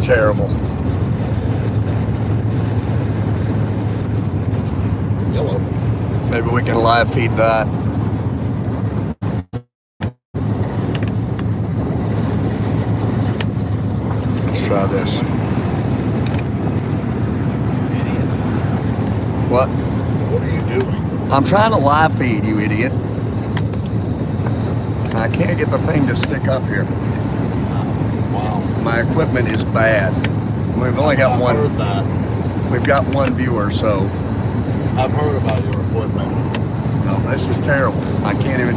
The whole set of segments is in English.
terrible. Yellow. Maybe we can live feed that. Let's try this. Idiot. What? What are you doing? I'm trying to live feed, you idiot. I can't get the thing to stick up here. Wow. My equipment is bad. We've only got one. I've heard that. We've got one viewer, so. I've heard about your equipment. No, this is terrible. I can't even.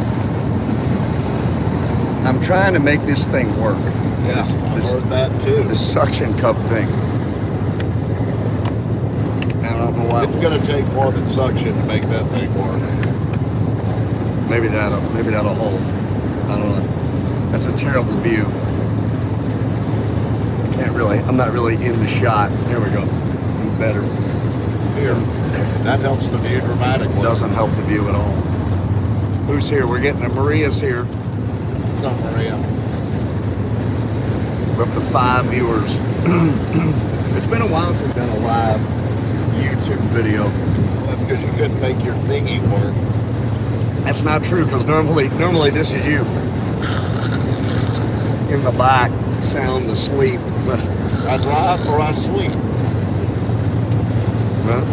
I'm trying to make this thing work. Yeah, I've heard that too. This suction cup thing. I don't know why. It's going to take more than suction to make that thing work. Maybe that'll hold. I don't know. That's a terrible view. I'm not really in the shot. Here we go. Better. Here. That helps the view dramatically. Doesn't help the view at all. Who's here? We're getting Maria's here. What's up, Maria? We're up to 5 viewers. It's been a while since I've done a live YouTube video. That's because you couldn't make your thingy work. That's not true, because normally this is you in the back, sound asleep. I drive or I sleep. Well,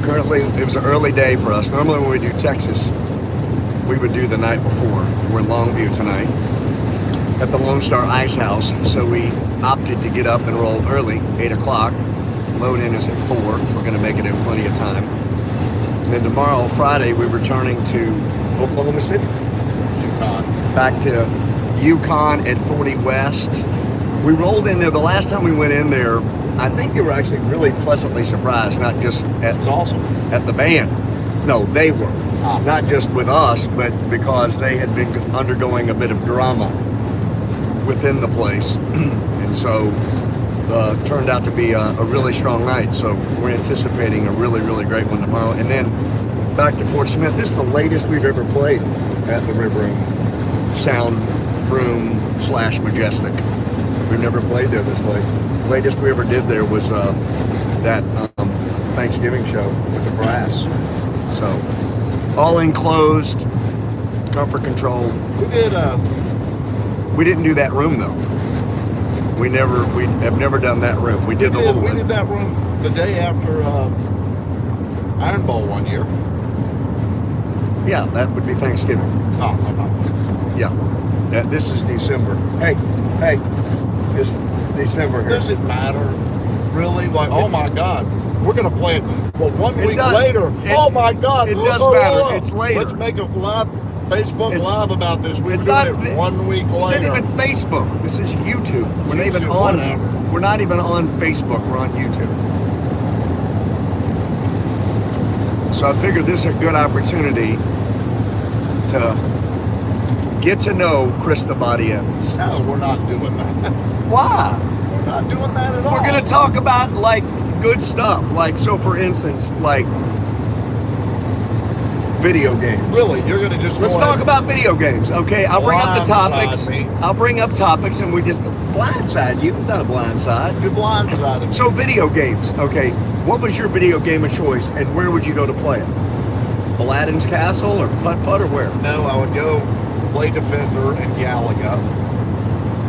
currently, it was an early day for us. Normally when we do Texas, we would do the night before. We're in Longview tonight at the Lone Star Ice House, so we opted to get up and roll early, 8 o'clock. Load in is at 4. We're going to make it in plenty of time. And then tomorrow, Friday, we're returning to Oklahoma City. Yukon. Back to Yukon at 40 West. We rolled in there. The last time we went in there, I think they were actually really pleasantly surprised, not just It's awesome. at the band. No, they were. Not just with us, but because they had been undergoing a bit of drama within the place. And so turned out to be a really strong night. So we're anticipating a really, really great one tomorrow. And then back to Fort Smith. This is the latest we've ever played at the Rib Room, Sound Room / Majestic. We've never played there this late. Latest we ever did there was that Thanksgiving show with the brass. So all enclosed, comfort control. We didn't do that room though. We have never done that room. We did the little one. We did that room the day after Iron Bowl one year. Yeah, that would be Thanksgiving. Oh, okay. Yeah. This is December. Hey, it's December here. Does it matter? Really? Like, oh my God, we're going to play it. Well, 1 week later, oh my God. It does matter. It's later. Let's make a live Facebook Live about this. We're doing it 1 week later. It's not even Facebook. This is YouTube. We're not even on. Whatever. We're not even on Facebook. We're on YouTube. So I figured this is a good opportunity to get to know Chris the Body Evans. No, we're not doing that. Why? We're not doing that at all. We're going to talk about like good stuff. Like, so for instance, like video games. Really? You're going to just Let's talk about video games, okay? I'll bring up the topics. I'll bring up topics and we just blindside you. It's not a blindside. You're blindsided. So video games, okay. What was your video game of choice and where would you go to play it? Aladdin's Castle or Putt-Putt or where? No, I would go play Defender in Galaga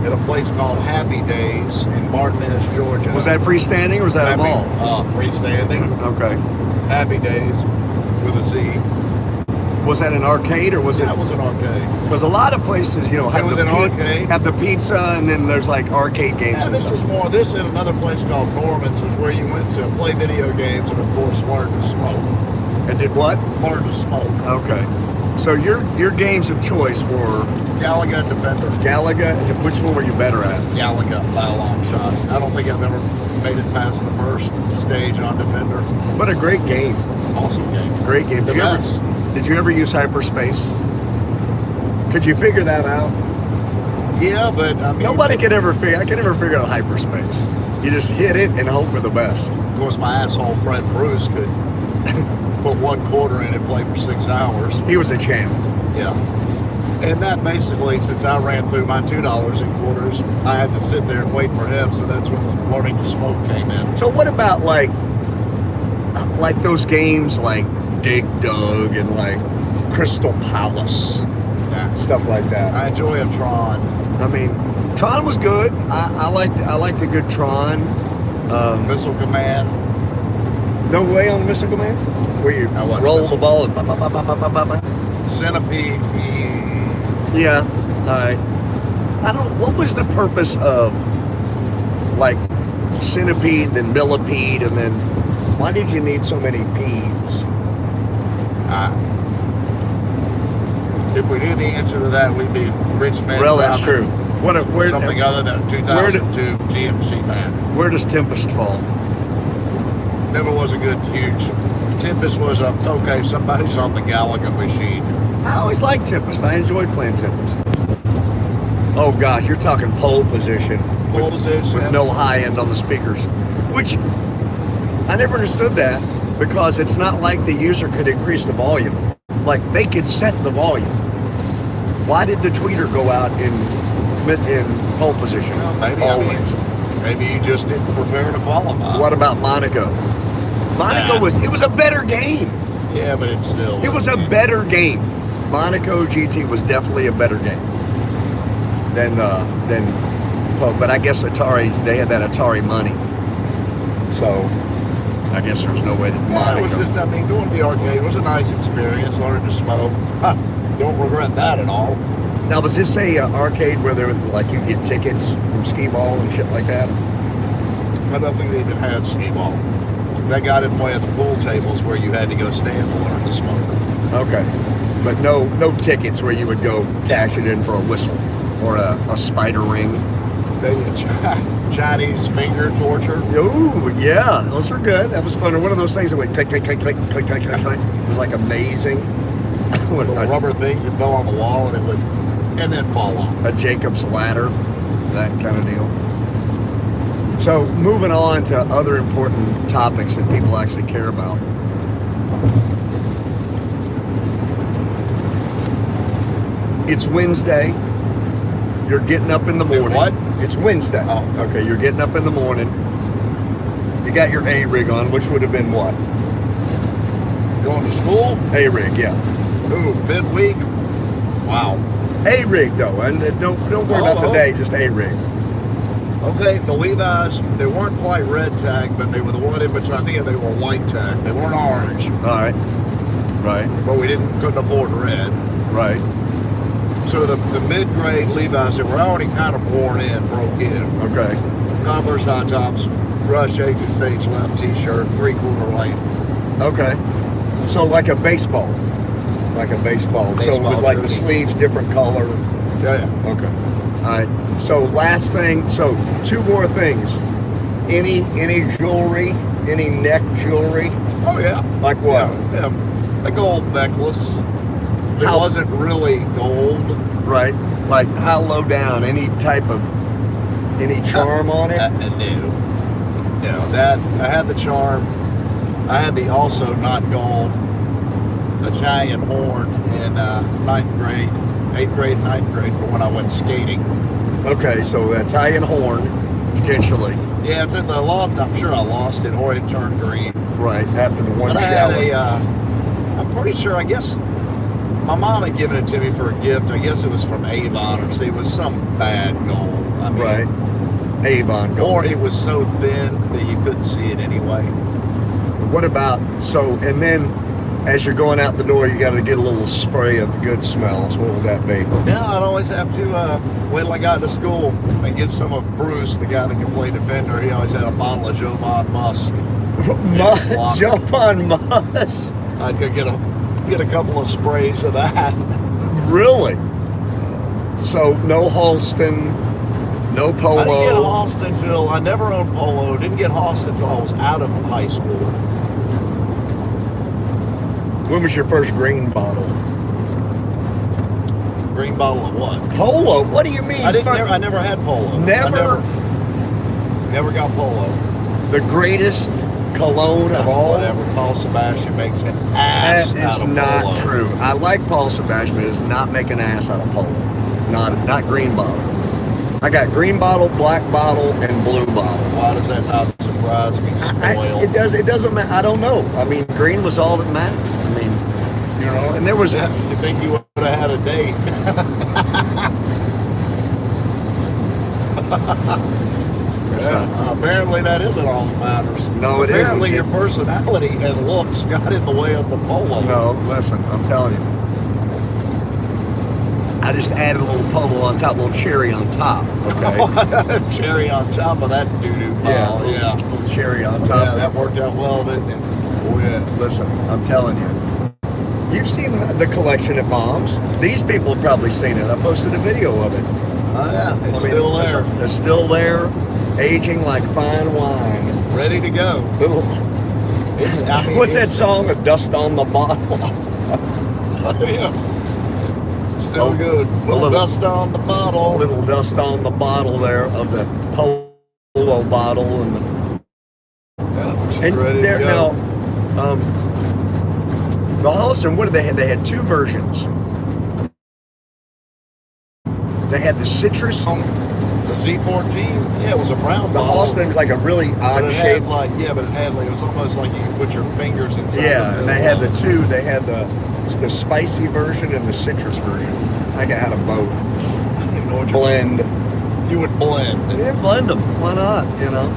at a place called Happy Days in Martinez, Georgia. Was that freestanding or was that a mall? Freestanding. Okay. Happy Days with a Z. Was that an arcade or was it? That was an arcade. Because a lot of places, you know, have the pizza and then there's like arcade games. Yeah, and this stuff. was more. This and another place called Norman's was where you went to play video games and of course learn to smoke. And did what? Learn to smoke. Okay. So your games of choice were Galaga and Defender. Galaga. Which one were you better at? Galaga by a long shot. I don't think I've ever made it past the first stage on Defender. What a great game. Awesome game. Great game. The best. Did you ever use hyperspace? Could you figure that out? Yeah, but I mean, I can never figure out hyperspace. You just hit it and hope for the best. Of course, my asshole friend Bruce could put 1 quarter in and play for 6 hours. He was a champ. Yeah. And that basically, since I ran through my $2 in quarters, I had to sit there and wait for him. So that's when the learning to smoke came in. So what about like those games like Dig Dug and like Crystal Palace, stuff like that? I enjoy a Tron. I mean, Tron was good. I liked a good Tron. Missile Command. No way on Missile Command? Where you roll the ball and Centipede. Yeah, all right. What was the purpose of like Centipede, then Millipede, and then why did you need so many peas? If we knew the answer to that, we'd be rich men. Well, that's true. Something other than a 2002 GMC van. Where does Tempest fall? Never was a good huge. Tempest was okay, somebody's on the Galaga machine. I always liked Tempest. I enjoyed playing Tempest. Oh gosh, you're talking pole position. With no high end on the speakers. Which I never understood that, because it's not like the user could increase the volume. Like they could set the volume. Why did the tweeter go out in pole position? Well, maybe you just didn't prepare to qualify. What about Monaco? Monaco was a better game. Yeah, but it was a better game. Monaco GT was definitely a better game than but I guess Atari, they had that Atari money. So I guess there's no way that Monaco. It was just, going to the arcade was a nice experience, learning to smoke. Don't regret that at all. Now, was this a arcade where there like you get tickets from skee ball and shit like that? I don't think they even had skee ball. That got in the way of the pool tables where you had to go stand to learn to smoke. Okay, but no tickets where you would go cash it in for a whistle or a spider ring. Maybe a Chinese finger torture. Ooh, yeah, those were good. That was fun. Or one of those things that went click, click, click, click, click, click, click, click. It was like amazing. A rubber thing you throw on the wall and then fall off. A Jacob's ladder, that kind of deal. So moving on to other important topics that people actually care about. It's Wednesday. You're getting up in the morning. What? It's Wednesday. Oh. Okay, you're getting up in the morning. You got your A-rig on, which would have been what? Going to school? A-rig, yeah. Ooh, midweek? Wow. A-rig, though, and don't worry about the day, just A-rig. Okay, the Levi's, they weren't quite red tag, but they were the one in between. I think they were white tag. They weren't orange. All right. Right. But we couldn't afford red. Right. So the mid-grade Levi's that were already kind of worn in, broke in. Okay. Converse high tops, Rush exit stage left t-shirt, 3/4 length. Okay. So like a baseball. So with like the sleeves different color. Yeah. Okay. All right. So last thing. So two more things. Any jewelry? Any neck jewelry? Oh yeah. Like what? Yeah. A gold necklace. It wasn't really gold. Right. Like how low down? Any charm on it? No. That I had the charm. I had the also not gold Italian horn in 8th grade and 9th grade for when I went skating. Okay, so the Italian horn, potentially. Yeah, it's in the loft. I'm sure I lost it or it turned green. Right, after the one but shower. I had I'm pretty sure, I guess, my mom had given it to me for a gift. I guess it was from Avon or it was some bad gold. Right, Avon gold. Or it was so thin that you couldn't see it anyway. What about, and then as you're going out the door, you got to get a little spray of good smells. What would that be? Yeah, I'd always have to wait till I got to school and get some of Bruce, the guy that can play defender. He always had a bottle of Jovan Musk. Jovan Musk? I'd go get a couple of sprays of that. Really? So no Halston, no Polo? I didn't get Halston until, I never owned Polo. Didn't get Halston until I was out of high school. When was your first green bottle? Green bottle of what? Polo? What do you mean? I never had Polo. Never Never got Polo. The greatest Cologne of all. Whatever. Paul Sebastian makes an ass That out is of not Polo. true. I like Paul Sebastian, but it does not make an ass out of Polo. Not green bottle. I got green bottle, black bottle, and blue bottle. Why does that not surprise me? Spoiled. It doesn't matter. I don't know. I mean, green was all that mattered. I mean, you know, and there was. Yeah, you think you would have had a date? Apparently that isn't all that matters. No, it isn't. Apparently your personality and looks got in the way of the polo. No, listen, I'm telling you. I just added a little polo on top, a little cherry on top, okay? Cherry on top of that doo-doo pile. Yeah, a little cherry on top. Yeah, that worked out well, didn't it? Oh, yeah. Listen, I'm telling you. You've seen the collection at Mom's. These people have probably seen it. I posted a video of it. Oh, yeah, it's still there. It's still there, aging like fine wine. Ready to go. Little. What's that song? A dust on the bottle. Yeah. Still good. Little dust on the bottle. Little dust on the bottle there of the polo bottle and the. Yeah, she's And ready there to go. now, the Hollister. What did they have? They had two versions. They had the citrus. The Z14, yeah, it was a brown The bottle. Hollister was like a really odd But it shape. had like, yeah, but it was almost like you could put your fingers inside. Yeah, and they had the two. They had the spicy version and the citrus version. I got out of both. I don't even know what you're Blend. You would blend. Yeah, blend them. Why not? You know.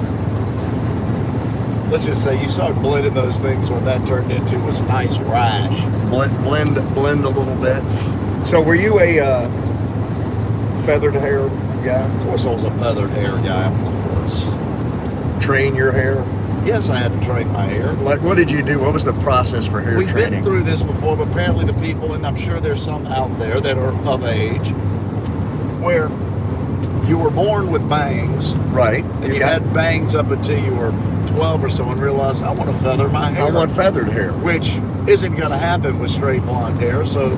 Let's just say you started blending those things. What that turned into was nice rash. Blend a little bit. So, were you a feathered hair guy? Of course, I was a feathered hair guy. Of course. Train your hair? Yes, I had to train my hair. Like, what did you do? What was the process for hair We've training? been through this before, but apparently the people, and I'm sure there's some out there that are of age, where you were born with bangs, Right. and you had bangs up until you were 12 or so, and realized, I want to feather my hair. I want feathered hair. Which isn't going to happen with straight blonde hair, so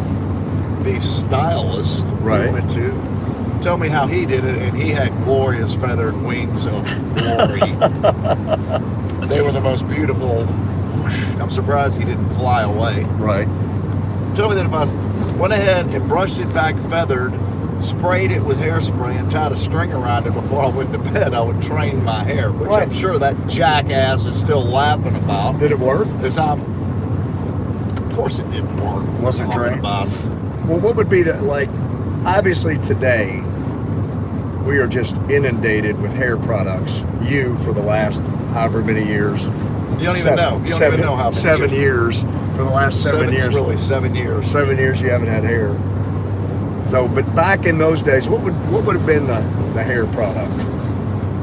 the stylist Right. we went to told me how he did it, and he had glorious feathered wings of glory. They were the most beautiful. Whoosh. I'm surprised he didn't fly away. Right. Told me that if I went ahead and brushed it back feathered, sprayed it with hairspray, and tied a string around it before I went to bed, I would train my hair, which Right. I'm sure that jackass is still laughing about. Did it work? Because of course it didn't work. Was it Talking great? about it. Well, what would be the, like, obviously today, we are just inundated with hair products. You, for the last however many years. You don't even know. You don't even know how many 7 years. For the last 7 years. Really, 7 years. 7 years you haven't had hair. So, but back in those days, what would have been the hair product?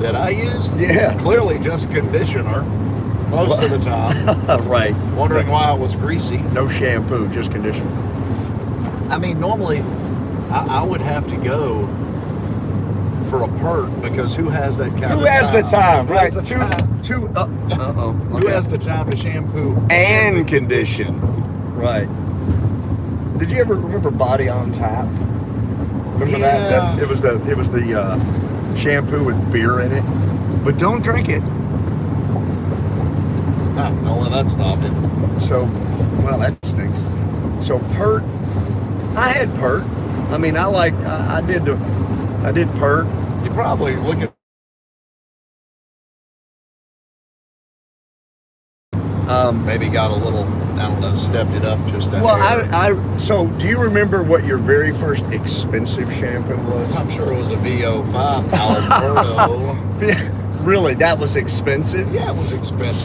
That I used? Yeah. Clearly just conditioner most of the time. Right. Wondering why it was greasy. No shampoo, just conditioner. I mean, normally I would have to go for a pert because who has that kind of time? Who has the time? Who Right. has the time? Who has the time to shampoo and condition? Right. Did you ever remember Body on Tap? Remember that? It was the shampoo with beer in it. But don't drink it. No, well, that stopped it. So, well, that stinks. So Pert, I had Pert. I mean, I did Pert. You probably look at. Maybe got a little, I don't know, stepped it up just a hair. So do you remember what your very first expensive shampoo was? I'm sure it was a VO5 Alberto. Really, that was expensive? Yeah, it was expensive.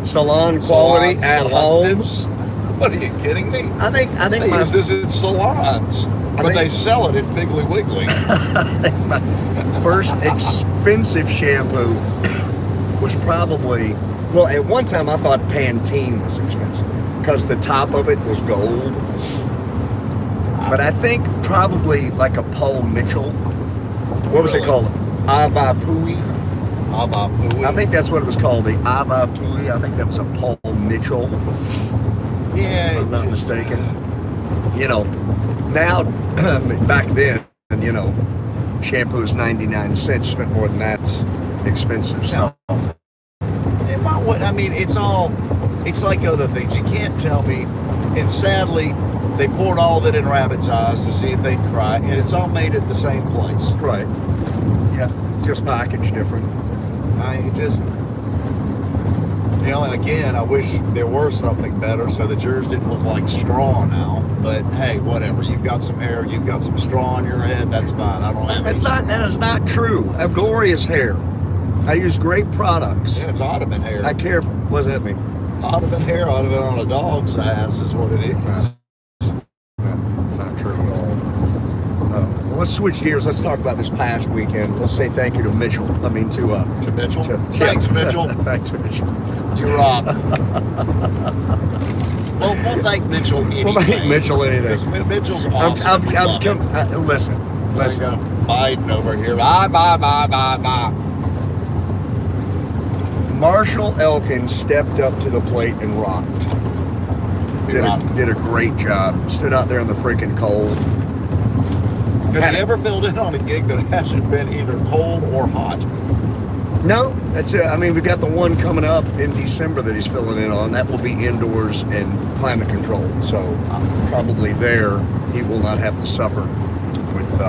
Salon quality at home. What, are you kidding me? I think They use this in salons, but they sell it at Piggly Wiggly. my first expensive shampoo was probably, well, at one time I thought Pantene was expensive because the top of it was gold. But I think probably like a Paul Mitchell. What was it called? Avapui. Avapui. I think that's what it was called, the Avapui. I think that was a Paul Mitchell. Yeah, if I'm not mistaken. You know, now, back then, you know, shampoo is 99 cents. Spent more than that's expensive stuff. It I mean, it's like other things. You can't tell me. And sadly, they poured all of it in rabbits' eyes to see if they'd cry, and it's all made at the same place. Right. Yeah. Just packaged different. And again, I wish there were something better so that yours didn't look like straw now. But hey, whatever. You've got some hair, you've got some straw on your head. That's fine. I don't have. That is not true. I have glorious hair. I use great products. Yeah, it's ottoman hair. I care. What does that mean? Ottoman hair, ottoman on a dog's ass is what it is. It's not true at all. Well, let's switch gears. Let's talk about this past weekend. Let's say thank you to Mitchell. To Mitchell. Thanks, Mitchell. Thanks, Mitchell. You rock. Well, we'll thank Mitchell anything. We'll thank Mitchell anything. Because Mitchell's awesome. Listen. Biden over here. Bye. Marshall Elkins stepped up to the plate and rocked. Did a great job. Stood out there in the freaking cold. Have you ever filled in on a gig that hasn't been either cold or hot? No, that's it. I mean, we've got the one coming up in December that he's filling in on. That will be indoors and climate controlled. So probably there he will not have to suffer with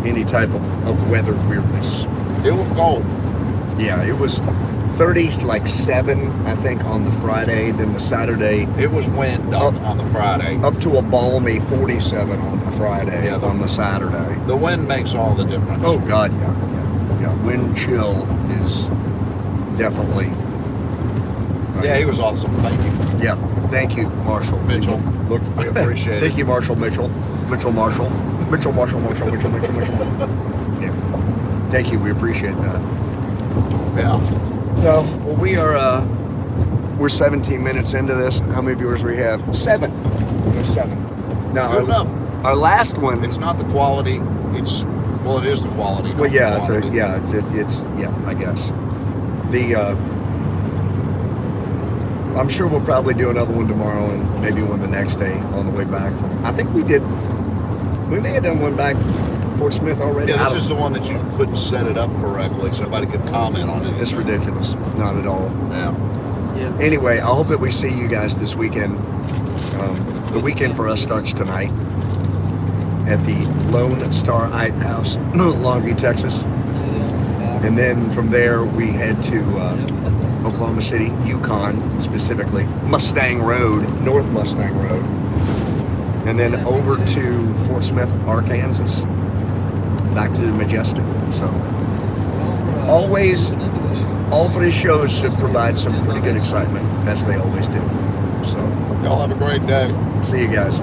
any type of weather weirdness. It was cold. Yeah, it was 37, I think, on the Friday. Then the Saturday, it was wind up on the Friday. Up to a balmy 47 on the Friday. Yeah, on the Saturday. The wind makes all the difference. Oh God, yeah. Wind chill is definitely. Yeah, he was awesome. Thank you. Yeah, thank you, Marshall Mitchell. Look, we appreciate it. Thank you, Marshall Mitchell. Marshall. Yeah. Thank you. We appreciate that. Yeah. No, well, we're 17 minutes into this. How many viewers we have? 7. We have 7. Now, good enough. Our last one. It's not the quality. It is the quality. Well, yeah, it's I guess. I'm sure we'll probably do another one tomorrow and maybe one the next day on the way back from. I think we may have done one back Fort Smith already. Yeah, this is the one that you couldn't set it up correctly, so nobody could comment on it. It's ridiculous. Not at all. Yeah. Anyway, I hope that we see you guys this weekend. The weekend for us starts tonight at the Lone Star House, Longview, Texas. And then from there, we head to Oklahoma City, Yukon, specifically, Mustang Road, North Mustang Road. And then over to Fort Smith, Arkansas, back to the Majestic. So, always, all 3 shows should provide some pretty good excitement, as they always do. So, y'all have a great day. See you guys.